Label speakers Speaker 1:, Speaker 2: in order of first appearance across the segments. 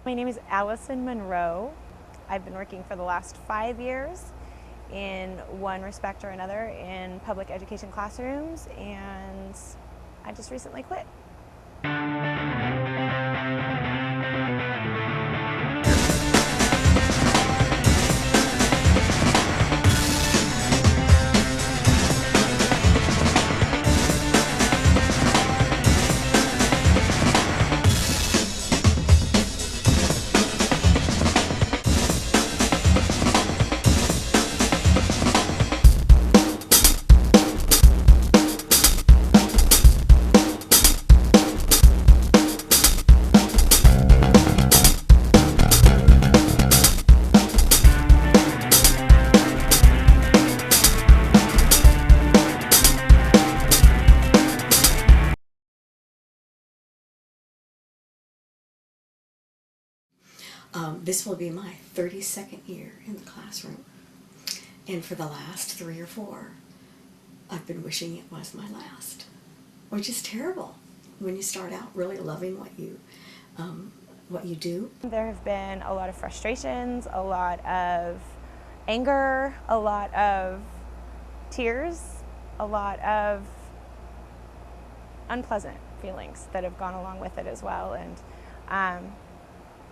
Speaker 1: My name is Allison Monroe. I've been working for the last 5 years in one respect or another in public education classrooms, and I just recently quit.
Speaker 2: This will be my 32nd year in the classroom, and for the last 3 or 4, I've been wishing it was my last, which is terrible when you start out really loving what you do.
Speaker 1: There have been a lot of frustrations, a lot of anger, a lot of tears, a lot of unpleasant feelings that have gone along with it as well. And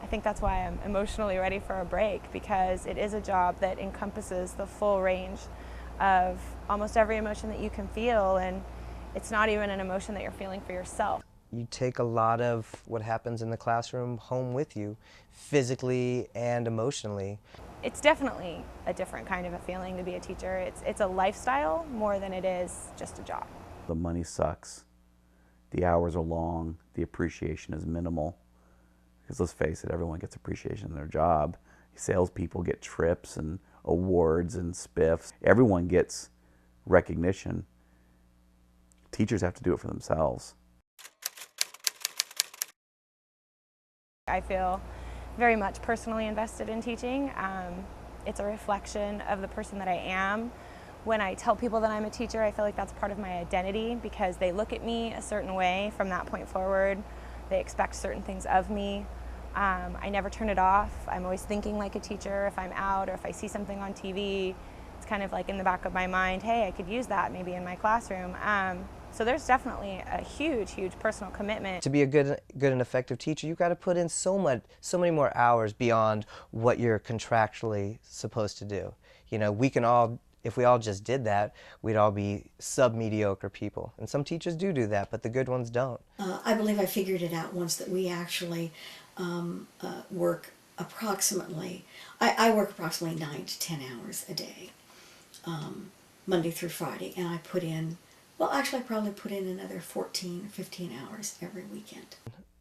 Speaker 1: I think that's why I'm emotionally ready for a break, because it is a job that encompasses the full range of almost every emotion that you can feel, and it's not even an emotion that you're feeling for yourself.
Speaker 3: You take a lot of what happens in the classroom home with you, physically and emotionally.
Speaker 1: It's definitely a different kind of a feeling to be a teacher. It's a lifestyle more than it is just a job.
Speaker 4: The money sucks. The hours are long. The appreciation is minimal. Because let's face it, everyone gets appreciation in their job. Salespeople get trips and awards and spiffs. Everyone gets recognition. Teachers have to do it for themselves.
Speaker 1: I feel very much personally invested in teaching. It's a reflection of the person that I am. When I tell people that I'm a teacher, I feel like that's part of my identity, because they look at me a certain way from that point forward. They expect certain things of me. I never turn it off. I'm always thinking like a teacher. If I'm out or if I see something on TV, it's kind of like in the back of my mind, hey, I could use that maybe in my classroom. So there's definitely a huge, huge personal commitment.
Speaker 3: To be a good and effective teacher, you've got to put in so many more hours beyond what you're contractually supposed to do. You know, we can all, if we all just did that, we'd all be sub-mediocre people. And some teachers do that, but the good ones don't.
Speaker 2: I believe I figured it out once, that we actually work approximately, I work approximately 9 to 10 hours a day, Monday through Friday, and I put in, well, actually I probably put in another 14 or 15 hours every weekend.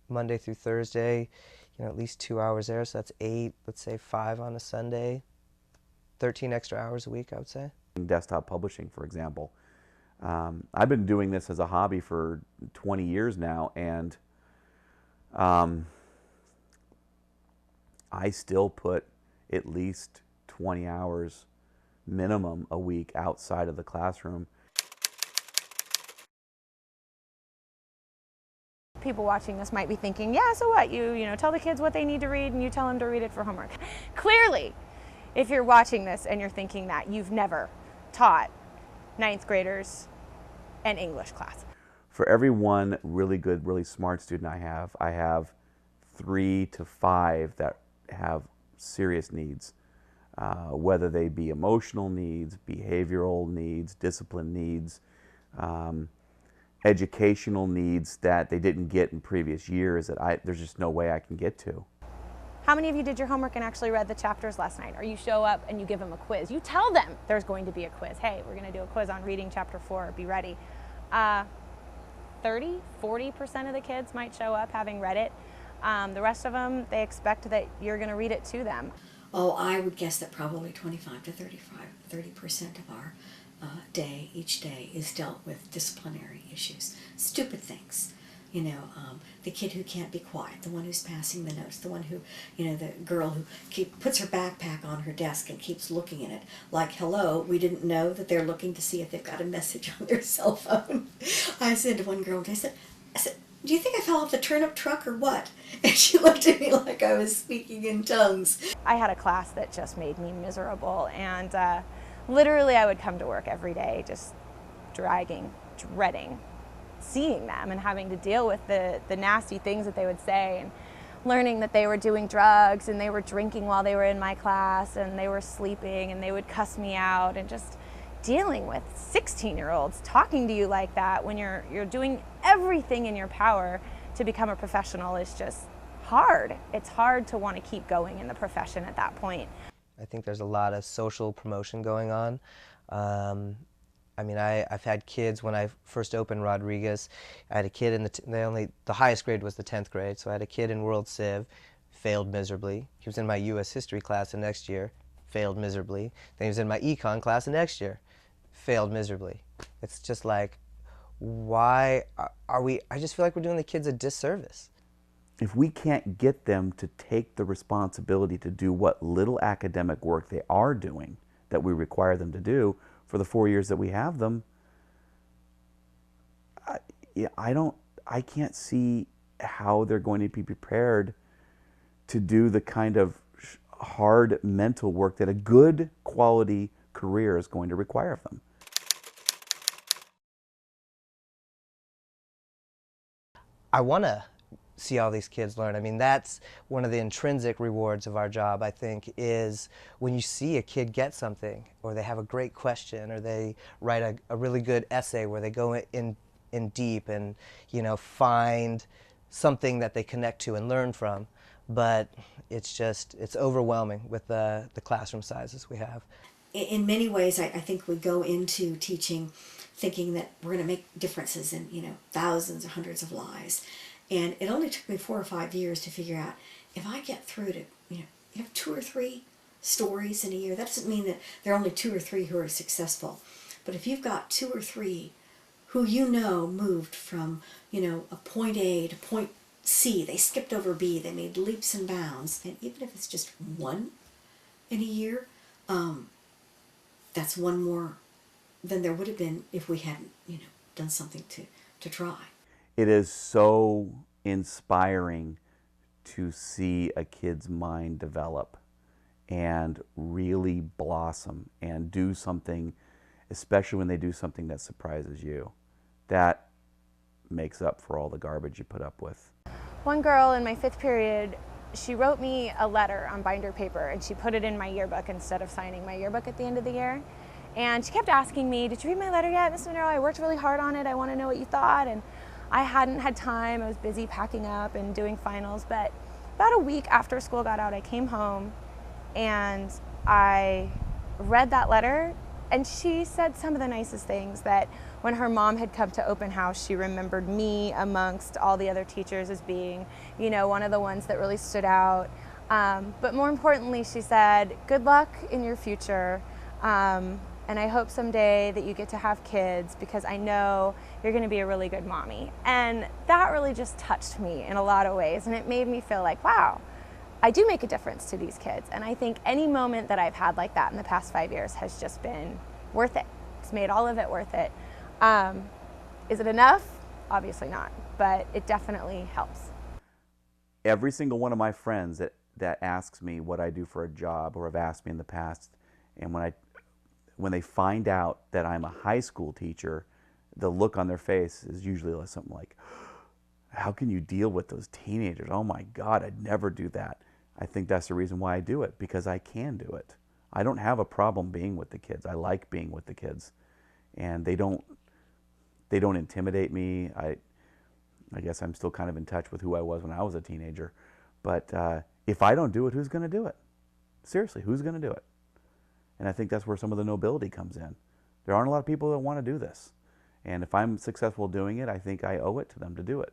Speaker 3: Monday through Thursday, you know, at least 2 hours there, so that's 8, let's say 5 on a Sunday, 13 extra hours a week, I would say.
Speaker 4: Desktop publishing, for example. I've been doing this as a hobby for 20 years now, and I still put at least 20 hours minimum a week outside of the classroom.
Speaker 1: People watching this might be thinking, yeah, so what? You know, tell the kids what they need to read and you tell them to read it for homework. Clearly, if you're watching this and you're thinking that, you've never taught 9th graders an English class.
Speaker 4: For every one really good, really smart student I have 3 to 5 that have serious needs, whether they be emotional needs, behavioral needs, discipline needs, educational needs that they didn't get in previous years that there's just no way I can get to.
Speaker 1: How many of you did your homework and actually read the chapters last night? Or you show up and you give them a quiz. You tell them there's going to be a quiz. Hey, we're going to do a quiz on reading chapter 4. Be ready. 30, 40% of the kids might show up having read it. The rest of them, they expect that you're going to read it to them.
Speaker 2: Oh, I would guess that probably 25 to 30% of our day, each day, is dealt with disciplinary issues. Stupid things. You know, the kid who can't be quiet, the one who's passing the notes, the one who, you know, the girl who puts her backpack on her desk and keeps looking at it like, hello, we didn't know that they're looking to see if they've got a message on their cell phone. I said to one girl, I said, do you think I fell off the turnip truck or what? And she looked at me like I was speaking in tongues.
Speaker 1: I had a class that just made me miserable, and literally I would come to work every day just dreading seeing them and having to deal with the nasty things that they would say, and learning that they were doing drugs and they were drinking while they were in my class and they were sleeping and they would cuss me out, and just dealing with 16-year-olds talking to you like that when you're doing everything in your power to become a professional is just hard. It's hard to want to keep going in the profession at that point.
Speaker 3: I think there's a lot of social promotion going on. I mean, I've had kids when I first opened Rodriguez. I had a kid in the highest grade was the 10th grade, so I had a kid in World Civ, failed miserably. He was in my U.S. history class the next year, failed miserably. Then he was in my econ class the next year, failed miserably. It's just like, why are we, I just feel like we're doing the kids a disservice.
Speaker 4: If we can't get them to take the responsibility to do what little academic work they are doing that we require them to do for the 4 years that we have them, I can't see how they're going to be prepared to do the kind of hard mental work that a good quality career is going to require of them.
Speaker 3: I want to see all these kids learn. I mean, that's one of the intrinsic rewards of our job, I think, is when you see a kid get something, or they have a great question, or they write a really good essay where they go in deep and, you know, find something that they connect to and learn from. But it's overwhelming with the classroom sizes we have.
Speaker 2: In many ways, I think we go into teaching thinking that we're going to make differences in, you know, thousands or hundreds of lives. And it only took me 4 or 5 years to figure out, if I get through to, you know, you have 2 or 3 stories in a year, that doesn't mean that there are only 2 or 3 who are successful. But if you've got 2 or 3 who you know moved from, you know, a point A to point C, they skipped over B, they made leaps and bounds, and even if it's just 1 in a year, that's 1 more than there would have been if we hadn't, you know, done something to try.
Speaker 4: It is so inspiring to see a kid's mind develop and really blossom and do something, especially when they do something that surprises you. That makes up for all the garbage you put up with.
Speaker 1: One girl in my 5th period, she wrote me a letter on binder paper and she put it in my yearbook instead of signing my yearbook at the end of the year. And she kept asking me, "Did you read my letter yet, Miss Monroe? I worked really hard on it. I want to know what you thought." And I hadn't had time. I was busy packing up and doing finals. But about a week after school got out, I came home and I read that letter, and she said some of the nicest things, that when her mom had come to open house, she remembered me amongst all the other teachers as being, you know, one of the ones that really stood out. But more importantly, she said, "Good luck in your future. And I hope someday that you get to have kids, because I know you're going to be a really good mommy." And that really just touched me in a lot of ways, and it made me feel like, wow, I do make a difference to these kids. And I think any moment that I've had like that in the past 5 years has just been worth it. It's made all of it worth it. Is it enough? Obviously not, but it definitely helps.
Speaker 4: Every single one of my friends that asks me what I do for a job, or have asked me in the past, and when they find out that I'm a high school teacher, the look on their face is usually something like, "How can you deal with those teenagers? Oh my God, I'd never do that." I think that's the reason why I do it, because I can do it. I don't have a problem being with the kids. I like being with the kids, and they don't intimidate me. I guess I'm still kind of in touch with who I was when I was a teenager. But if I don't do it, who's going to do it? Seriously, who's going to do it? And I think that's where some of the nobility comes in. There aren't a lot of people that want to do this. And if I'm successful doing it, I think I owe it to them to do it.